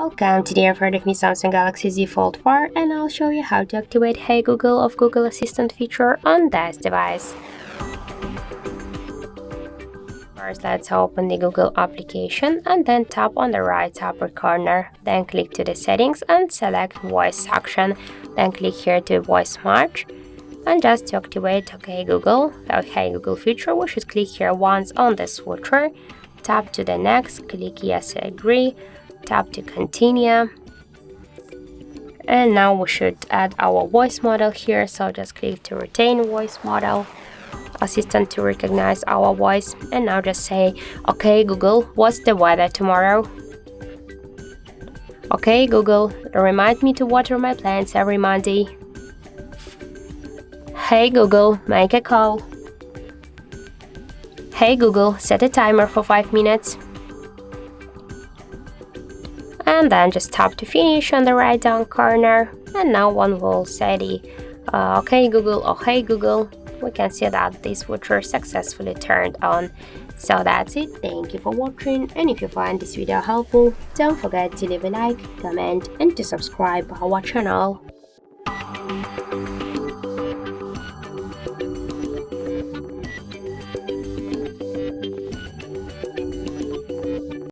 Welcome, today I've heard of me Samsung Galaxy Z Fold 4 and I'll show you how to activate Hey Google of Google Assistant feature on this device. First, let's open the Google application and then tap on the right upper corner. Then click to the settings and select voice section. Then click here to voice match. And just to activate OK Google, the Hey Google feature, we should click here once on the switcher. Tap to the next, click yes, I agree, tap to continue. And now we should add our voice model here, so just click to retain voice model, assistant to recognize our voice, and now just say, OK Google, what's the weather tomorrow? OK Google, remind me to water my plants every Monday. Hey Google, make a call. Hey Google, set a timer for 5 minutes. And then just tap to finish on the right down corner. And now one will say the OK Google or Hey Google. We can see that this switcher successfully turned on. So that's it. Thank you for watching. And if you find this video helpful, don't forget to leave a like, comment, and to subscribe our channel.